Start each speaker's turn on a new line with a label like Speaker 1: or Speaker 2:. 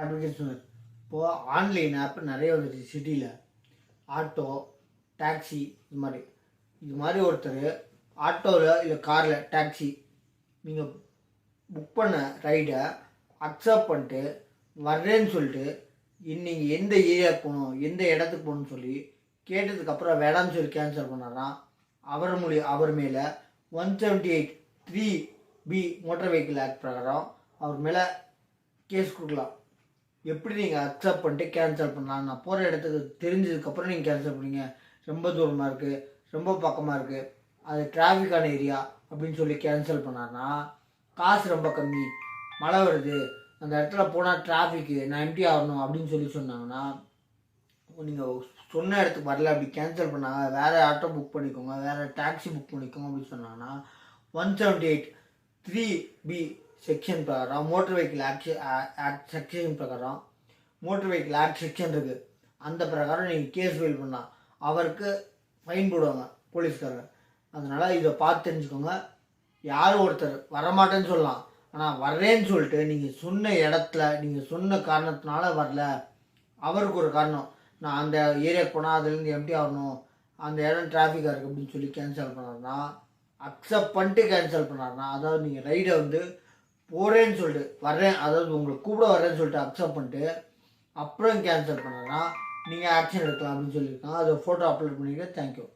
Speaker 1: Application இப்போது online app நிறைய வந்துச்சு சிட்டியில். ஆட்டோ, டாக்ஸி இது மாதிரி ஒருத்தர் ஆட்டோவில் இல்லை காரில் டாக்ஸி நீங்கள் புக் பண்ண ரைடை அக்செப்ட் பண்ணிட்டு வர்றேன்னு சொல்லிட்டு நீங்கள் எந்த ஏரியாவுக்கு போகணும், எந்த இடத்துக்கு போகணுன்னு சொல்லி கேட்டதுக்கப்புறம் வேணான்னு சொல்லி கேன்சல் பண்ணாராம். அவர் மேலே 178(3)B மோட்டார் வெஹிக்கிள் ஆக்ட் பிரகாரம் அவர் மேலே கேஸ் கொடுக்கலாம். எப்படி நீங்கள் அக்செப்ட் பண்ணிட்டு கேன்சல் பண்ணலாம்? நான் போகிற இடத்துக்கு தெரிஞ்சதுக்கப்புறம் நீங்கள் கேன்சல் பண்ணீங்க, ரொம்ப தூரமாக இருக்குது, ரொம்ப பக்கமாக இருக்குது, அது டிராஃபிக்கான ஏரியா அப்படின்னு சொல்லி கேன்சல் பண்ணார்னா காசு ரொம்ப கம்மி, மழை வருது, அந்த இடத்துல போனால் டிராஃபிக்கு, நான் எம்டி ஆகணும் அப்படின்னு சொல்லி சொன்னாங்கன்னா, நீங்கள் சொன்ன இடத்துக்கு வரல, அப்படி கேன்சல் பண்ணாங்க, வேறு ஆட்டோ புக் பண்ணிக்கோங்க, வேறு டாக்ஸி புக் பண்ணிக்கோங்க அப்படின்னு சொன்னாங்கன்னா 178(3)B செக்ஷன் பிரகாரம் மோட்டர் வெஹிக்கிள் ஆக்ட் செக்ஷன் பிரகாரம் மோட்டர் வெஹிக்கிள் ஆக்ட் செக்ஷன் இருக்குது. அந்த பிரகாரம் நீங்கள் கேஸ் ஃபைல் பண்ணால் அவருக்கு ஃபைன் போடுவாங்க போலீஸ்காரங்க. அதனால் இதை பார்த்து தெரிஞ்சுக்கோங்க. யாரும் ஒருத்தர் வரமாட்டேன்னு சொல்லலாம், ஆனால் வர்றேன்னு சொல்லிட்டு நீங்கள் சொன்ன இடத்துல நீங்கள் சொன்ன காரணத்தினால வரல, அவருக்கு ஒரு காரணம், நான் அந்த ஏரியாவுக்கு போனால் அதுலேருந்து எம்டி ஆகணும், அந்த இடம் டிராஃபிக்காக இருக்குது அப்படின்னு சொல்லி கேன்சல் பண்ணார்னா, அக்செப்ட் பண்ணிட்டு கேன்சல் பண்ணார்னா, அதாவது நீங்கள் ரைடை போகிறேன்னு சொல்லிட்டு வர்றேன், அதாவது உங்களுக்கு கூப்பிட வர்றேன்னு சொல்லிட்டு அக்செப்ட் பண்ணிட்டு அப்புறம் கேன்சல் பண்ணார்னா நீங்கள் ஆக்ஷன் எடுக்கலாம் அப்படின்னு சொல்லியிருக்காங்க. அதை ஃபோட்டோ அப்லோட் பண்ணிவிட்டு தேங்க்யூ.